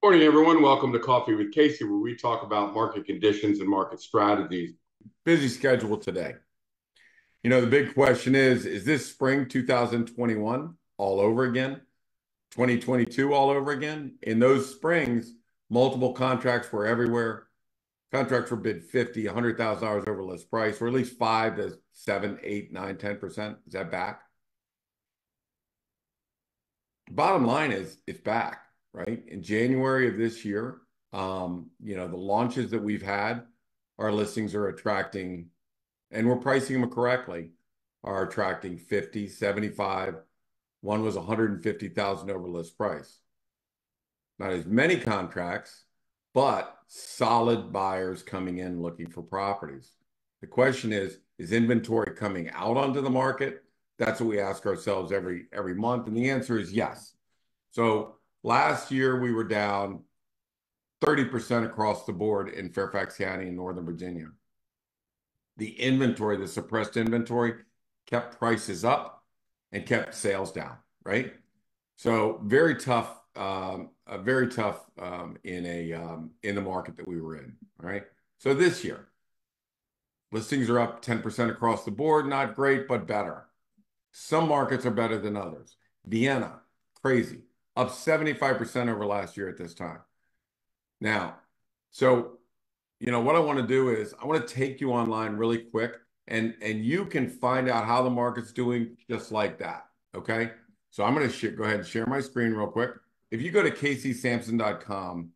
Morning, everyone. Welcome to Coffee with Casey, where we talk about market conditions and market strategies. Busy schedule today. The big question is this spring 2021 all over again? 2022 all over again? In those springs, multiple contracts were everywhere. Contracts were bid 50, $100,000 over list price, or at least 5 to 7, 8, 9, 10%. Is that back? Bottom line is it's back. Right? In January of this year, the launches that we've had, our listings are attracting, and we're pricing them correctly, are attracting 50, 75. One was 150,000 over list price. Not as many contracts, but solid buyers coming in looking for properties. The question is inventory coming out onto the market? That's what we ask ourselves every month, and the answer is yes. So last year, we were down 30% across the board in Fairfax County in Northern Virginia. The inventory, the suppressed inventory, kept prices up and kept sales down, right? So very tough, in the market that we were in, all right? So this year, listings are up 10% across the board, not great, but better. Some markets are better than others. Vienna, crazy, up 75% over last year at this time. Now, so, what I want to do is I want to take you online really quick, and you can find out how the market's doing just like that, okay? So I'm going to go ahead and share my screen real quick. If you go to caseysamson.com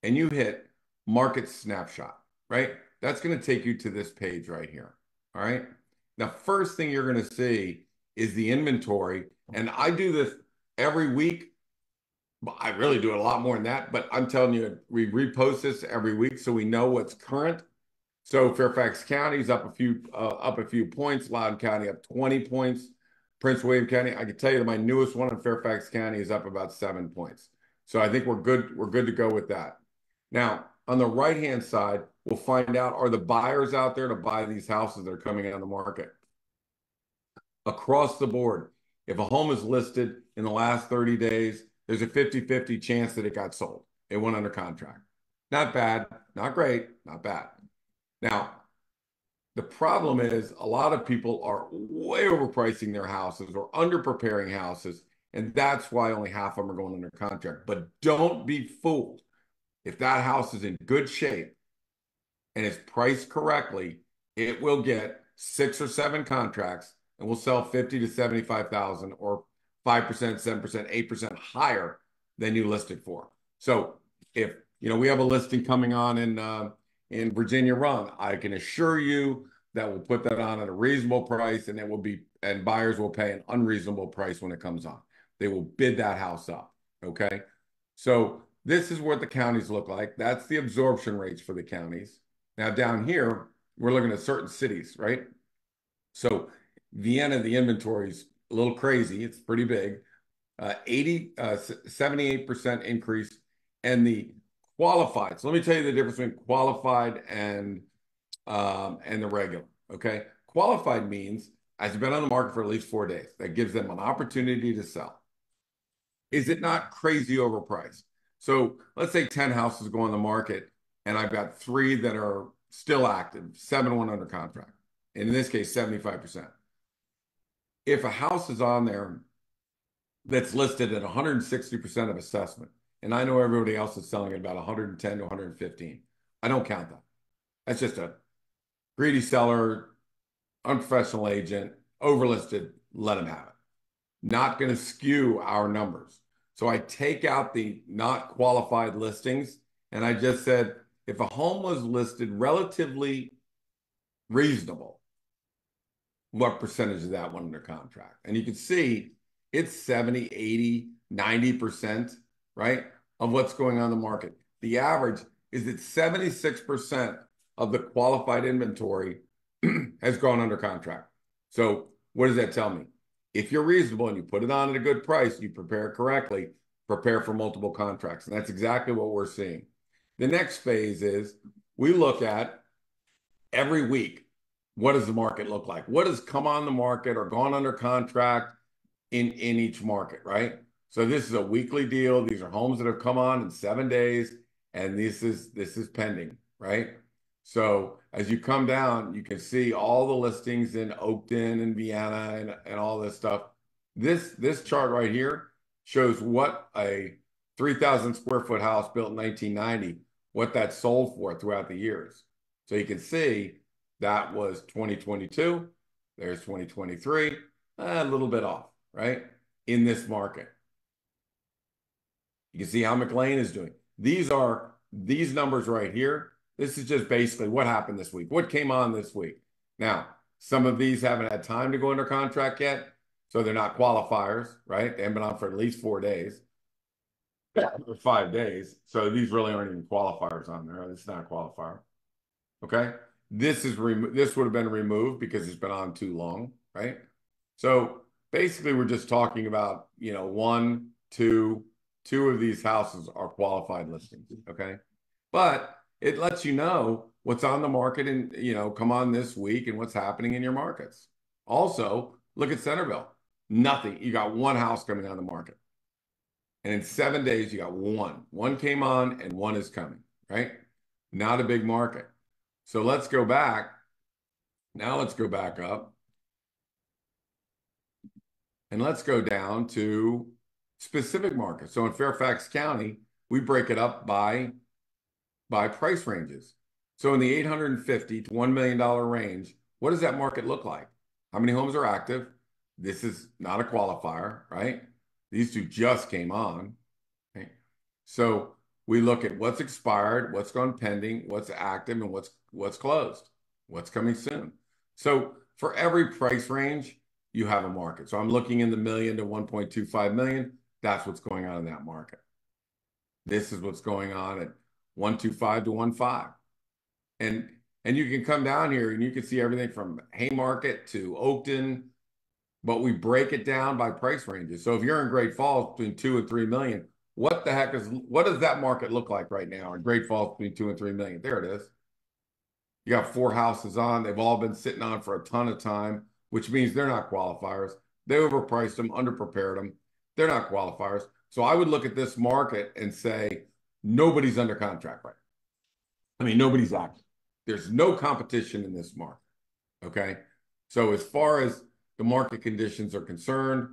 and you hit Market Snapshot, right? That's going to take you to this page right here, all right? Now, first thing you're going to see is the inventory, and I do this every week. I really do it a lot more than that, but I'm telling you, we repost this every week so we know what's current. So Fairfax County is up a few points. Loudoun County up 20 points. Prince William County, I can tell you that my newest one in Fairfax County is up about 7 points. So I think we're good. We're good to go with that. Now, on the right-hand side, we'll find out, are the buyers out there to buy these houses that are coming on the market? Across the board, if a home is listed in the last 30 days, there's a 50-50 chance that it got sold. It went under contract. Not bad, not great, not bad. Now, the problem is a lot of people are way overpricing their houses or under-preparing houses, and that's why only half of them are going under contract. But don't be fooled. If that house is in good shape and is priced correctly, it will get 6 or 7 contracts and will sell 50 to 75,000 or 5%, 7%, 8% higher than you listed for. So if we have a listing coming on in Virginia Run, I can assure you that we'll put that on at a reasonable price, and buyers will pay an unreasonable price when it comes on. They will bid that house up. Okay. So this is what the counties look like. That's the absorption rates for the counties. Now down here, we're looking at certain cities, right? So Vienna, the inventory is a little crazy. It's pretty big. 78% increase. And the qualified. So let me tell you the difference between qualified and the regular. Okay. Qualified means has been on the market for at least 4 days. That gives them an opportunity to sell. Is it not crazy overpriced? So let's say 10 houses go on the market, and I've got 3 that are still active, 7 went under contract. And in this case, 75%. If a house is on there that's listed at 160% of assessment, and I know everybody else is selling at about 110 to 115, I don't count that. That's just a greedy seller, unprofessional agent, overlisted, let them have it. Not going to skew our numbers. So I take out the not qualified listings, and I just said, if a home was listed relatively reasonable, what percentage of that went under contract? And you can see it's 70, 80, 90%, right, of what's going on in the market. The average is that 76% of the qualified inventory has gone under contract. So what does that tell me? If you're reasonable and you put it on at a good price, you prepare it correctly, prepare for multiple contracts. And that's exactly what we're seeing. The next phase is we look at every week, what does the market look like? What has come on the market or gone under contract in each market, right? So this is a weekly deal. These are homes that have come on in 7 days, and this is pending, right? So as you come down, you can see all the listings in Oakton and Vienna and all this stuff. This chart right here shows what a 3,000 square foot house built in 1990, what that sold for throughout the years. So you can see that was 2022. There's 2023, a little bit off, right? In this market. You can see how McLean is doing. These numbers right here. This is just basically what happened this week. What came on this week? Now, some of these haven't had time to go under contract yet, so they're not qualifiers, right? They haven't been on for at least 4 days or 5 days. So these really aren't even qualifiers on there. It's not a qualifier. Okay. This would have been removed because it's been on too long, right? So basically we're just talking about, one, two of these houses are qualified listings. Okay. But it lets you know what's on the market and, come on this week and what's happening in your markets. Also, look at Centerville. Nothing. You got one house coming on the market. And in 7 days, you got one. One came on and one is coming, right? Not a big market. So let's go back. Now let's go back up. And let's go down to specific markets. So in Fairfax County, we break it up by price ranges. So in the $850 to $1 million range, what does that market look like? How many homes are active? This is not a qualifier, right? These two just came on. Okay. So we look at what's expired, what's gone pending, what's active, and what's closed, what's coming soon. So for every price range, you have a market. So I'm looking in the million to 1.25 million. That's what's going on in that market. This is what's going on at 125 to 1.5. And you can come down here and you can see everything from Haymarket to Oakton, but we break it down by price ranges. So if you're in Great Falls between 2 and 3 million, what does that market look like right now in Great Falls between 2 and 3 million? There it is. You got 4 houses on. They've all been sitting on for a ton of time, which means they're not qualifiers. They overpriced them, underprepared them. They're not qualifiers. So I would look at this market and say, nobody's under contract right now. I mean, nobody's active. There's no competition in this market. Okay. So as far as the market conditions are concerned,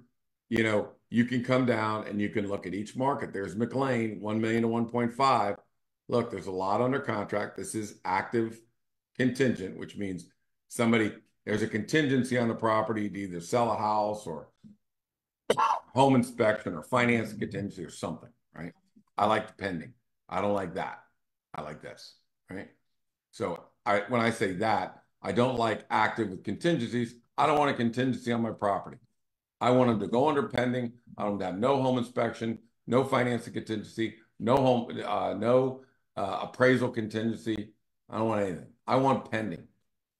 you can come down and you can look at each market. There's McLean, 1 million to 1.5. Look, there's a lot under contract. This is active contingent, which means there's a contingency on the property to either sell a house or home inspection or finance contingency or something, right? I like the pending. I don't like that. I like this, right? So when I say that, I don't like active with contingencies. I don't want a contingency on my property. I want them to go under pending. I want them to have no home inspection, no financing contingency, no appraisal contingency. I don't want anything. I want pending.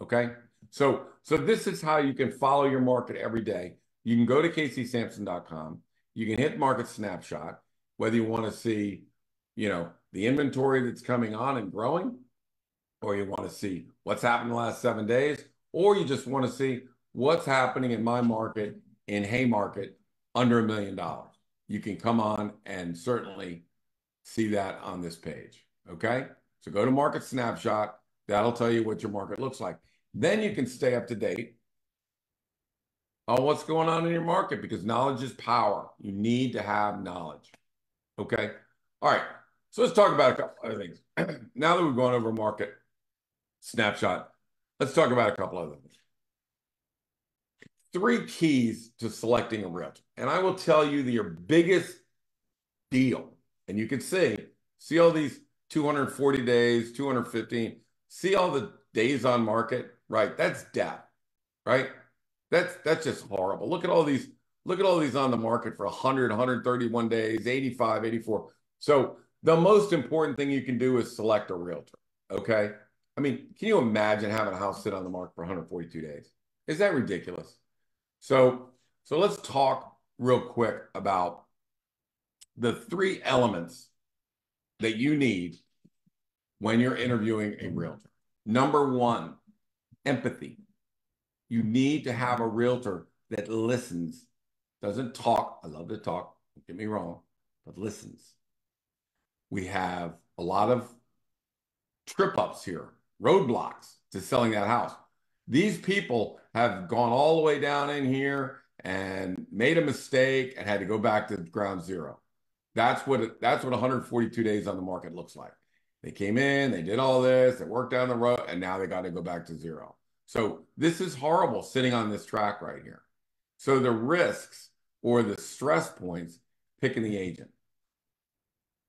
Okay. So this is how you can follow your market every day. You can go to kcsampson.com. You can hit market snapshot, whether you want to see, the inventory that's coming on and growing, or you want to see what's happened in the last 7 days, or you just want to see what's happening in my market in Haymarket under $1 million. You can come on and certainly see that on this page. Okay. So go to market snapshot. That'll tell you what your market looks like. Then you can stay up to date on what's going on in your market, because knowledge is power. You need to have knowledge. Okay. All right. So let's talk about a couple other things. Now that we've gone over market snapshot, let's talk about a couple other things. 3 keys to selecting a realtor. And I will tell you your biggest deal. And you can see all these 240 days, 215, see all the days on market, right? That's death, right? That's just horrible. Look at all these on the market for 100, 131 days, 85, 84. So the most important thing you can do is select a realtor. Okay. I mean, can you imagine having a house sit on the market for 142 days? Is that ridiculous? So let's talk real quick about the 3 elements that you need when you're interviewing a realtor. Number 1, empathy. You need to have a realtor that listens, doesn't talk. I love to talk, don't get me wrong, but listens. We have a lot of trip ups here, roadblocks to selling that house. These people have gone all the way down in here and made a mistake and had to go back to ground zero. That's what 142 days on the market looks like. They came in, they did all this, they worked down the road, and now they got to go back to zero. So this is horrible sitting on this track right here. So the risks or the stress points, picking the agent.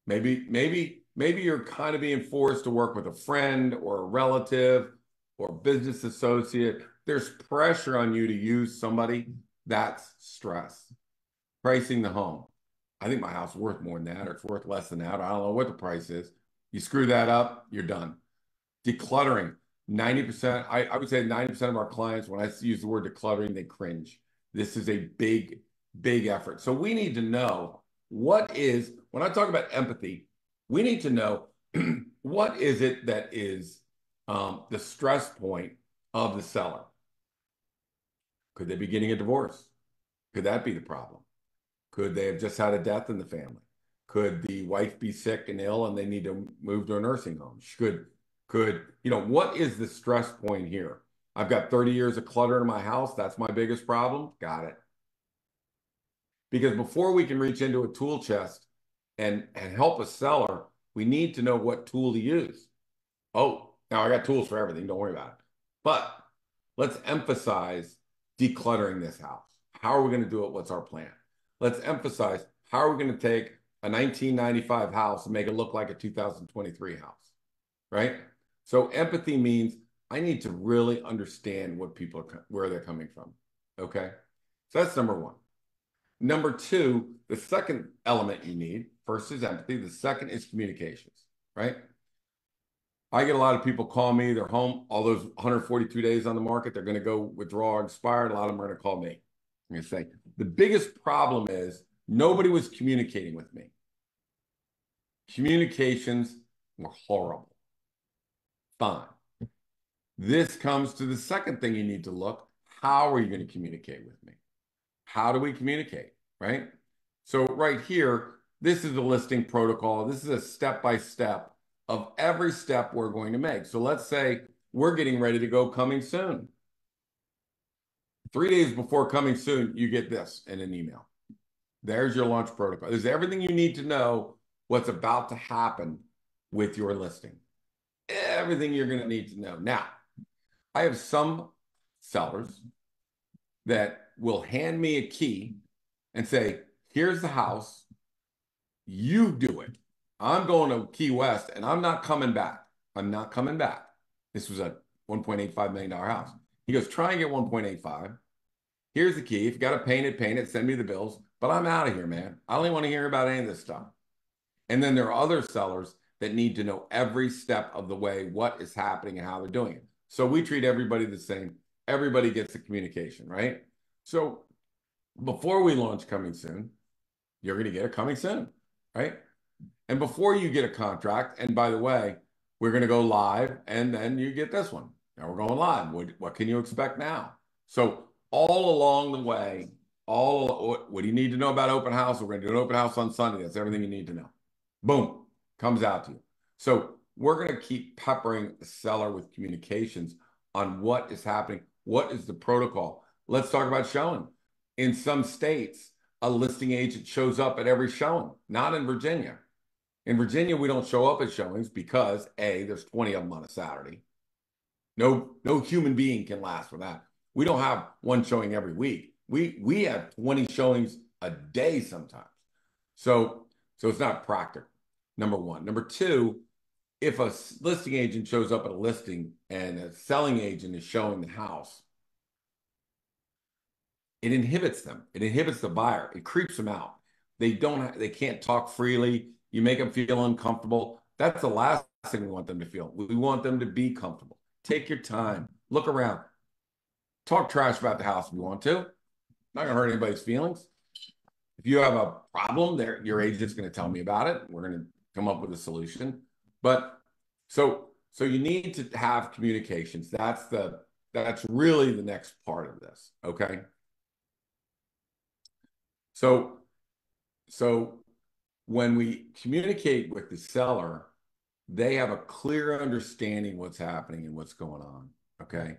Maybe you're kind of being forced to work with a friend or a relative or business associate. There's pressure on you to use somebody. That's stress. Pricing the home. I think my house is worth more than that, or it's worth less than that. I don't know what the price is. You screw that up, you're done. Decluttering. 90%, I would say 90% of our clients, when I use the word decluttering, they cringe. This is a big, big effort. So we need to know when I talk about empathy, we need to know what is it that is the stress point of the seller. Could they be getting a divorce? Could that be the problem? Could they have just had a death in the family? Could the wife be sick and ill and they need to move to a nursing home? What is the stress point here? I've got 30 years of clutter in my house. That's my biggest problem. Got it. Because before we can reach into a tool chest and help a seller, we need to know what tool to use. Oh, now I got tools for everything. Don't worry about it. But let's emphasize decluttering this house. How are we going to do it? What's our plan? Let's emphasize how are we going to take a 1995 house and make it look like a 2023 house, right? So empathy means I need to really understand where they're coming from, okay? So that's number one. Number two, the second element you need, first is empathy, the second is communications, right? I get a lot of people call me, they're home, all those 142 days on the market, they're going to go withdraw or expired. A lot of them are going to call me. I'm going to say, the biggest problem is nobody was communicating with me. Communications were horrible. Fine. This comes to the second thing you need to look. How are you going to communicate with me? How do we communicate, right? So right here, this is the listing protocol. This is a step-by-step of every step we're going to make. So let's say we're getting ready to go coming soon. 3 days before coming soon, you get this in an email. There's your launch protocol. There's everything you need to know what's about to happen with your listing. Everything you're going to need to know. Now, I have some sellers that will hand me a key and say, here's the house. You do it. I'm going to Key West and I'm not coming back. I'm not coming back. This was a $1.85 million house. He goes, try and get 1.85. Here's the key. If you got to paint it, send me the bills. But I'm out of here, man. I don't even want to hear about any of this stuff. And then there are other sellers that need to know every step of the way what is happening and how they're doing it. So we treat everybody the same. Everybody gets the communication, right? So before we launch coming soon, you're going to get a coming soon, right? And before you get a contract, and by the way, we're going to go live, and then you get this one. Now we're going live. What can you expect now? So all along the way, what do you need to know about open house? We're going to do an open house on Sunday. That's everything you need to know. Boom, comes out to you. So we're going to keep peppering the seller with communications on what is happening. What is the protocol? Let's talk about showing. In some states, a listing agent shows up at every showing, not in Virginia. In Virginia, we don't show up at showings because A, there's 20 of them on a Saturday. No human being can last for that. We don't have one showing every week. We have 20 showings a day sometimes. So it's not practical, number one. Number two, if a listing agent shows up at a listing and a selling agent is showing the house, it inhibits them. It inhibits the buyer. It creeps them out. They can't talk freely. You make them feel uncomfortable. That's the last thing we want them to feel. We want them to be comfortable. Take your time. Look around. Talk trash about the house if you want to. Not going to hurt anybody's feelings. If you have a problem, your agent's going to tell me about it. We're going to come up with a solution. But so you need to have communications. That's really the next part of this. Okay. So So when we communicate with the seller, they have a clear understanding what's happening and what's going on. Okay.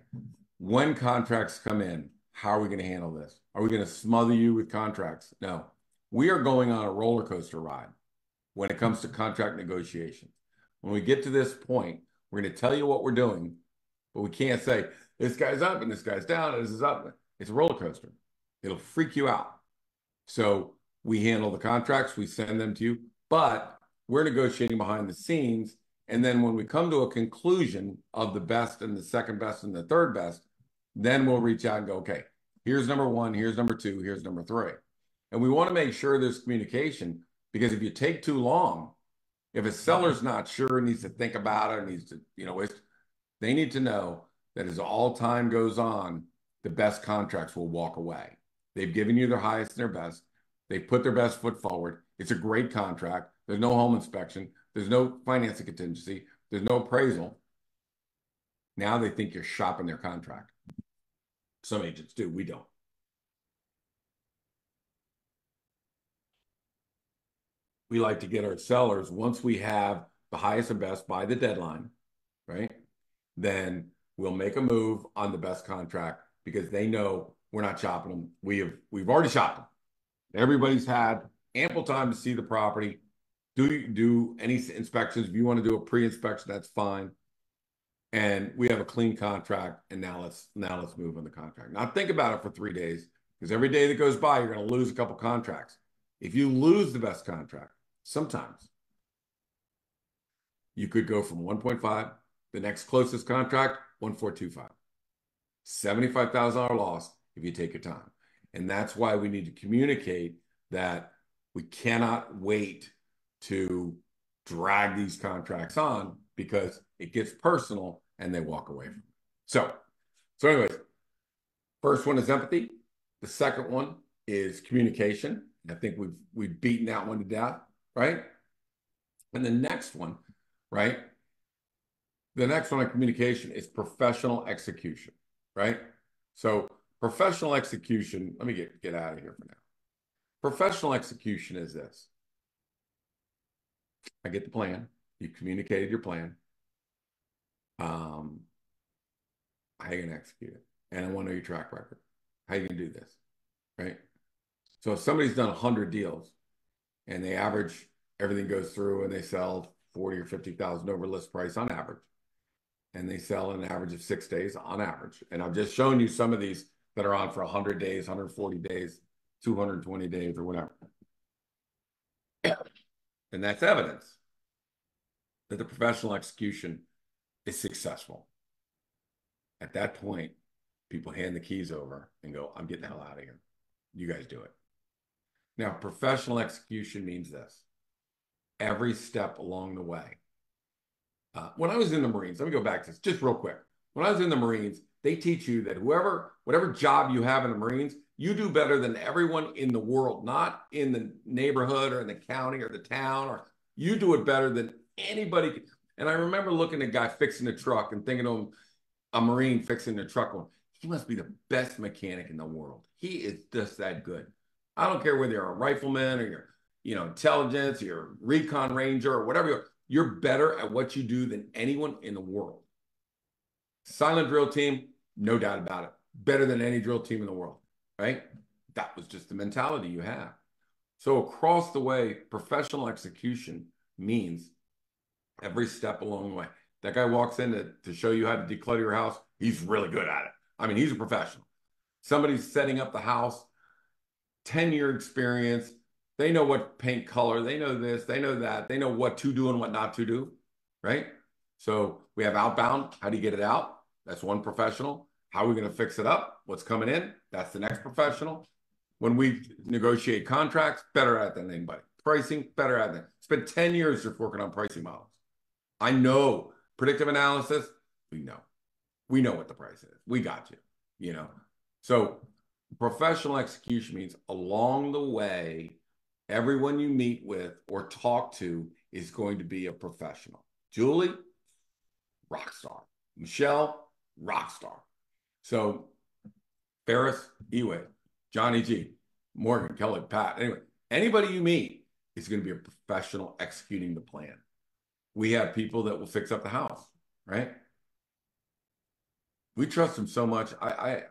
When contracts come in, how are we going to handle this? Are we going to smother you with contracts? No. We are going on a roller coaster ride when it comes to contract negotiations. When we get to this point, we're going to tell you what we're doing, but we can't say this guy's up and this guy's down and this is up. It's a roller coaster. It'll freak you out. So we handle the contracts, we send them to you, but we're negotiating behind the scenes. And then when we come to a conclusion of the best and the second best and the third best, then we'll reach out and go, okay, here's number one, here's number two, here's number three. And we want to make sure there's communication, because if you take too long, if a seller's not sure, needs to think about it, needs to, they need to know that as all time goes on, the best contracts will walk away. They've given you their highest and their best. They've put their best foot forward. It's a great contract. There's no home inspection. There's no financing contingency. There's no appraisal. Now they think you're shopping their contract. Some agents do. We don't. We like to get our sellers, once we have the highest and best by the deadline, right? Then we'll make a move on the best contract, because they know we're not shopping them. We've already shopped them. Everybody's had ample time to see the property. Do any inspections. If you want to do a pre-inspection, that's fine. And we have a clean contract. And now let's move on the contract. Now think about it for 3 days, because every day that goes by, you're going to lose a couple contracts. If you lose the best contract, sometimes you could go from 1.5, the next closest contract, 1.425. $75,000 loss if you take your time. And that's why we need to communicate that we cannot wait to drag these contracts on, because it gets personal and they walk away from it. So anyways, first one is empathy. The second one is communication. I think we've beaten that one to death, right? And the next one, right? The next one on communication is professional execution, right? So professional execution, let me get out of here for now. Professional execution is this. I get the plan. You communicated your plan. How are you going to execute it? And I want to know your track record. How are you going to do this, right? So if somebody's done 100 deals and they average, everything goes through and they sell 40 or 50,000 over list price on average, and they sell in an average of 6 days on average. And I've just shown you some of these that are on for 100 days, 140 days, 220 days, or whatever. And that's evidence that the professional execution is successful. At that point, people hand the keys over and go, I'm getting the hell out of here. You guys do it. Now, professional execution means this. Every step along the way. When I was in the Marines, let me go back to this just real quick. When I was in the Marines, they teach you that whatever job you have in the Marines, you do better than everyone in the world, not in the neighborhood or in the county or the town, or you do it better than anybody. And I remember looking at a guy fixing a truck and thinking to him, a Marine fixing the truck, going, he must be the best mechanic in the world. He is just that good. I don't care whether you're a rifleman or you're, intelligence, you're recon ranger or whatever you're better at what you do than anyone in the world. Silent drill team, no doubt about it. Better than any drill team in the world, right? That was just the mentality you have. So across the way, professional execution means every step along the way. That guy walks in to show you how to declutter your house. He's really good at it. I mean, he's a professional. Somebody's setting up the house, 10-year experience. They know what paint color, they know this, they know that, they know what to do and what not to do, right? So we have outbound. How do you get it out? That's one professional. How are we going to fix it up? What's coming in? That's the next professional. When we negotiate contracts, better at it than anybody. Pricing, better at it. Spent 10 years just working on pricing models. I know predictive analysis. We know what the price is. We got you, So professional execution means along the way, everyone you meet with or talk to is going to be a professional. Julie, rock star. Michelle, rock star. So Ferris, Eway, Johnny G, Morgan, Kelly, Pat. Anyway, Anybody you meet is going to be a professional executing the plan. We have people that will fix up the house, right? We trust them so much. I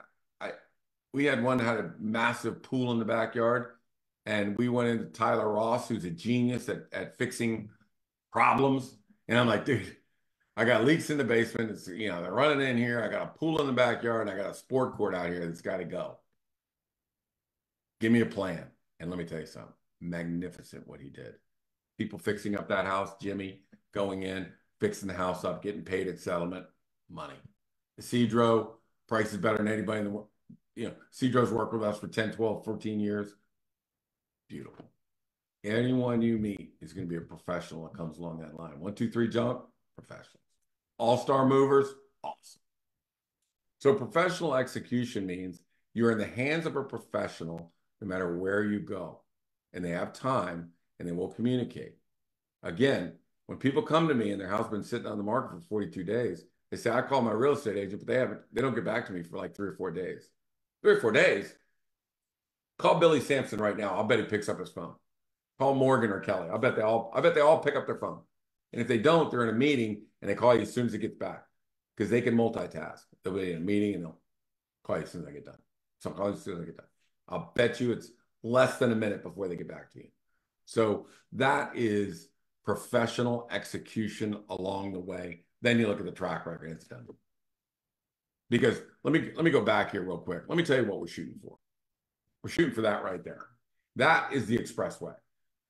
we had one that had a massive pool in the backyard, and we went into Tyler Ross, who's a genius at fixing problems. And I'm like, dude, I got leaks in the basement. It's, they're running in here. I got a pool in the backyard, and I got a sport court out here that's got to go. Give me a plan. And let me tell you something. Magnificent what he did. People fixing up that house, Jimmy going in, fixing the house up, getting paid at settlement, money. The Cedro, price is better than anybody in the world. Cedro's worked with us for 10, 12, 14 years. Beautiful. Anyone you meet is going to be a professional that comes along that line. 1, 2, 3 jump, professionals. All-star movers, awesome. So professional execution means you're in the hands of a professional no matter where you go. And they have time and they will communicate. Again, when people come to me and their house has been sitting on the market for 42 days, they say, I call my real estate agent, but they don't get back to me for like 3 or 4 days. 3 or 4 days? Call Billy Samson right now. I'll bet he picks up his phone. Call Morgan or Kelly. I bet they all pick up their phone. And if they don't, they're in a meeting and they call you as soon as it gets back. Because they can multitask. They'll be in a meeting and they'll call you as soon as I get done. So I'll call you as soon as I get done. I'll bet you it's less than a minute before they get back to you. So that is professional execution along the way. Then you look at the track record and it's done. Because let me go back here real quick. Let me tell you what we're shooting for. We're shooting for that right there. That is the expressway.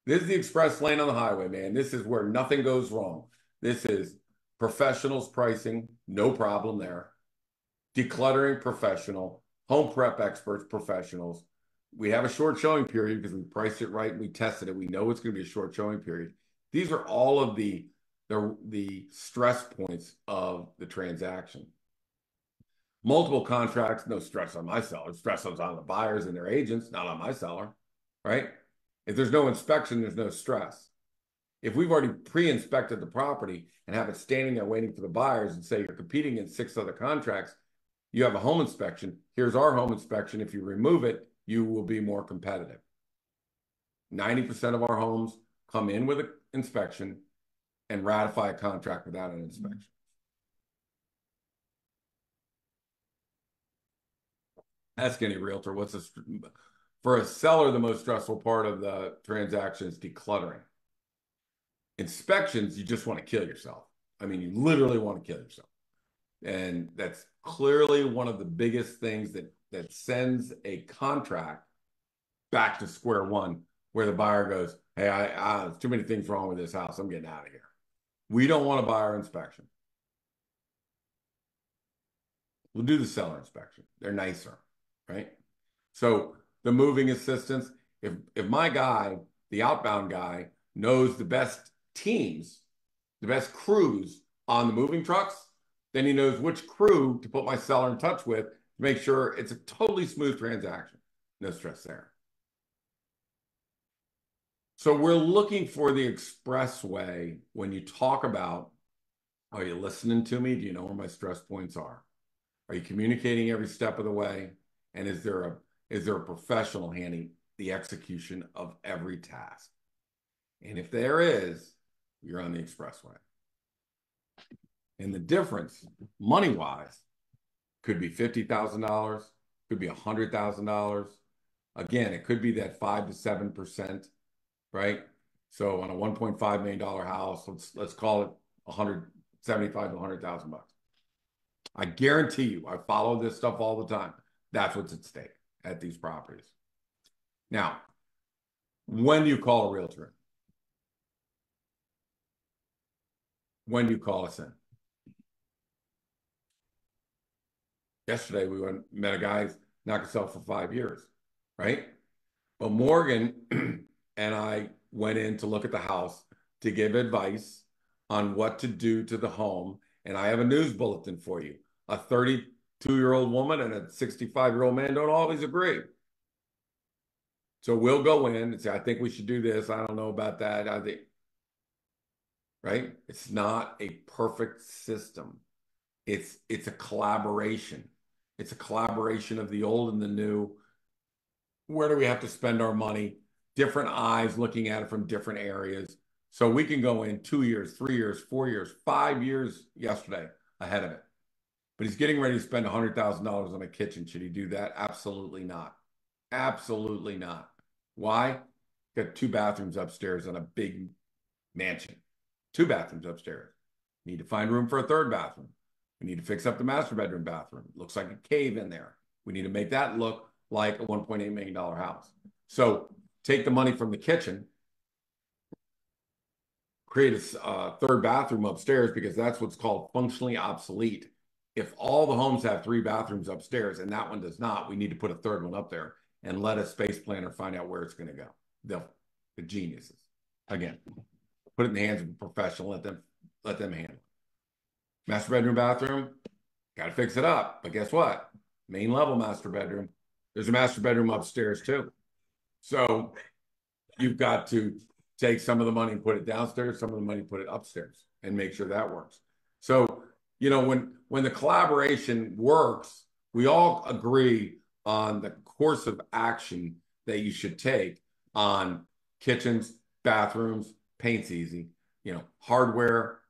This is the express lane on the highway, man. This is where nothing goes wrong. This is professionals pricing, no problem there. Decluttering, professional. Home prep experts, professionals. We have a short showing period because we priced it right and we tested it. We know it's going to be a short showing period. These are all of the stress points of the transaction. Multiple contracts, no stress on my seller. Stress on the buyers and their agents, not on my seller, right? If there's no inspection, there's no stress. If we've already pre-inspected the property and have it standing there waiting for the buyers and say you're competing in 6 other contracts, you have a home inspection. Here's our home inspection. If you remove it, you will be more competitive. 90% of our homes come in with an inspection and ratify a contract without an inspection. Ask any realtor, for a seller, the most stressful part of the transaction is decluttering. Inspections, you just want to kill yourself. I mean, you literally want to kill yourself. And that's clearly one of the biggest things that sends a contract back to square one, where the buyer goes, hey, there's too many things wrong with this house. I'm getting out of here. We don't want a buyer inspection. We'll do the seller inspection. They're nicer, right? So the moving assistants, if my guy, the outbound guy, knows the best teams, the best crews on the moving trucks, then he knows which crew to put my seller in touch with to make sure it's a totally smooth transaction. No stress there. So we're looking for the expressway when you talk about, are you listening to me? Do you know where my stress points are? Are you communicating every step of the way? And is there a professional handling the execution of every task? And if there is, you're on the expressway. And the difference, money-wise, could be $50,000, could be $100,000. Again, it could be that 5 to 7%, right? So on a $1.5 million house, let's call it 175 to 100,000 bucks. I guarantee you, I follow this stuff all the time. That's what's at stake at these properties. Now, when do you call a realtor? When do you call us in? Yesterday, we met a guy who's not going to sell for 5 years, right? But Morgan and I went in to look at the house to give advice on what to do to the home. And I have a news bulletin for you. A 32-year-old woman and a 65-year-old man don't always agree. So we'll go in and say, I think we should do this. I don't know about that. I think, right? It's not a perfect system. It's a collaboration. It's a collaboration of the old and the new. Where do we have to spend our money? different eyes looking at it from different areas. So we can go in 2 years, 3 years, 4 years, 5 years yesterday ahead of it. But he's getting ready to spend $100,000 on a kitchen. Should he do that? Absolutely not. Absolutely not. Why? Got 2 bathrooms upstairs on a big mansion. 2 bathrooms upstairs. Need to find room for a 3rd bathroom. We need to fix up the master bedroom bathroom. Looks like a cave in there. We need to make that look like a $1.8 million house. So take the money from the kitchen, create a 3rd bathroom upstairs, because that's what's called functionally obsolete. If all the homes have 3 bathrooms upstairs and that one does not, we need to put a 3rd one up there and let a space planner find out where it's going to go. The geniuses. Again, put it in the hands of a professional, let them handle it. Master bedroom, bathroom, got to fix it up. But guess what? Main level master bedroom. There's a master bedroom upstairs too. So you've got to take some of the money and put it downstairs, some of the money put it upstairs, and make sure that works. So, you know, when the collaboration works, we all agree on the course of action that you should take on kitchens, bathrooms, paint's easy, you know, hardware.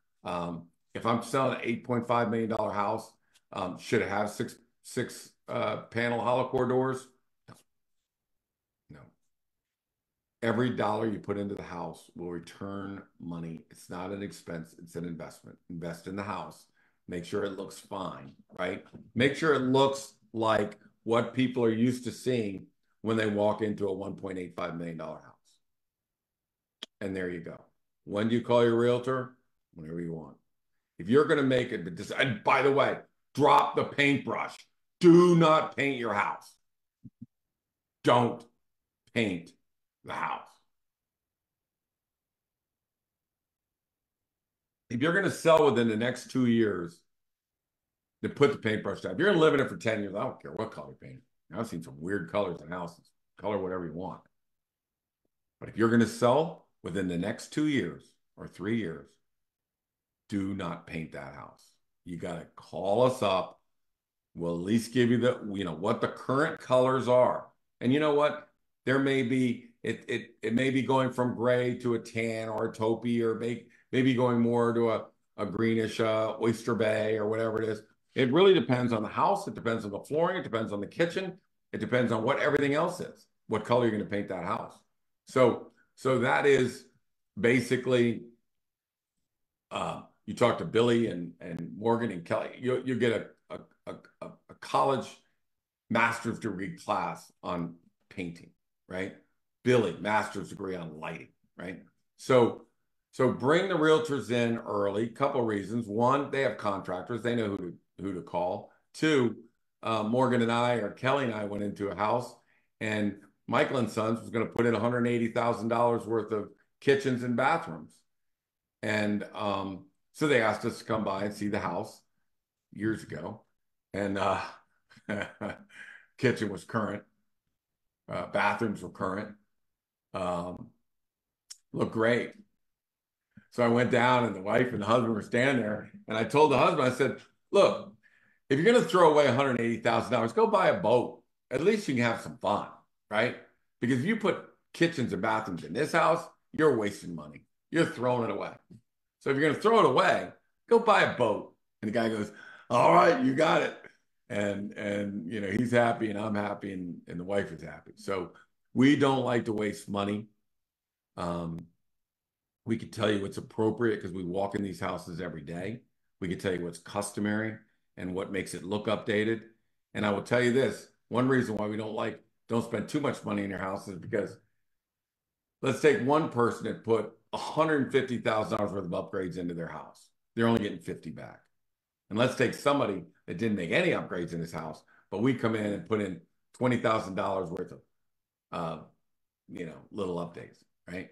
If I'm selling an $8.5 million house, should it have six panel hollow core doors? No. Every dollar you put into the house will return money. It's not an expense, it's an investment. Invest in the house. Make sure it looks fine, right? Make sure it looks like what people are used to seeing when they walk into a $1.85 million house. And there you go. When do you call your realtor? Whenever you want. If you're going to make it, and by the way, drop the paintbrush. Do not paint your house. Don't paint the house. If you're going to sell within the next 2 years, then put the paintbrush down. If you're going to live in it for 10 years, I don't care what color paint. I've seen some weird colors in houses. Color whatever you want. But if you're going to sell within the next 2 years or 3 years, do not paint that house. You got to call us up. We'll at least give you the, you know, what the current colors are. And you know what? There may be, it may be going from gray to a tan or a taupey, or maybe going more to a greenish oyster bay or whatever it is. It really depends on the house. It depends on the flooring. It depends on the kitchen. It depends on what everything else is, what color you're going to paint that house. So that is basically, you talk to Billy and Morgan and Kelly, you get a college master's degree class on painting, right? Billy, master's degree on lighting, right? So bring the realtors in early. Couple reasons. One, they have contractors. They know who to call. 2, Morgan and I, or Kelly and I, went into a house, and Michael and Sons was going to put in $180,000 worth of kitchens and bathrooms. And so they asked us to come by and see the house years ago. And kitchen was current. Bathrooms were current. Looked great. So I went down, and the wife and the husband were standing there. And I told the husband, I said, look, if you're going to throw away $180,000, go buy a boat. At least you can have some fun, right? Because if you put kitchens and bathrooms in this house, you're wasting money. You're throwing it away. So if you're going to throw it away, go buy a boat. And the guy goes, all right, you got it. And you know, he's happy, and I'm happy, and the wife is happy. So we don't like to waste money. We could tell you what's appropriate because we walk in these houses every day. We could tell you what's customary and what makes it look updated. And I will tell you this, one reason why we don't spend too much money in your house is because, let's take one person that put $150,000 worth of upgrades into their house. They're only getting 50 back. And let's take somebody that didn't make any upgrades in his house, but we come in and put in $20,000 worth of, little updates, right?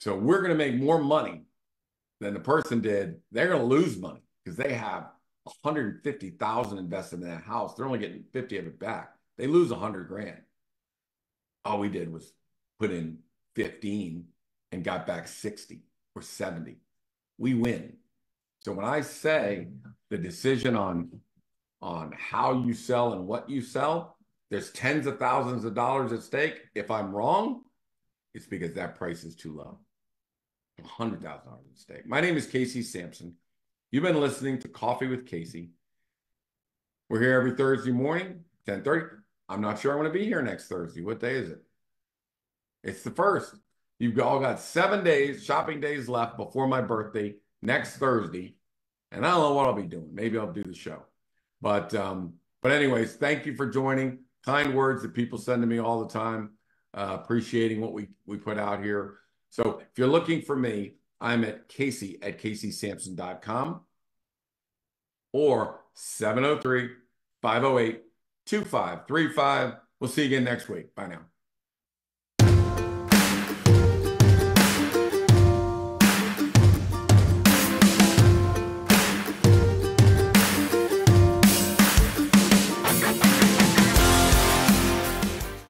So we're going to make more money than the person did. They're going to lose money because they have $150,000 invested in that house. They're only getting 50 of it back. They lose $100,000. All we did was put in 15 and got back 60 or 70. We win. So when I say the decision on how you sell and what you sell, there's tens of thousands of dollars at stake. If I'm wrong, it's because that price is too low. $100,000 at stake. My name is Casey Samson. You've been listening to Coffee with Casey. We're here every Thursday morning, 10:30. I'm not sure I'm going to be here next Thursday. What day is it? It's the 1st. You've all got 7 days, shopping days left before my birthday, next Thursday. And I don't know what I'll be doing. Maybe I'll do the show. But anyways, thank you for joining. Kind words that people send to me all the time, appreciating what we put out here. So if you're looking for me, I'm at casey@caseysamson.com or 703-508-2535. We'll see you again next week. Bye now.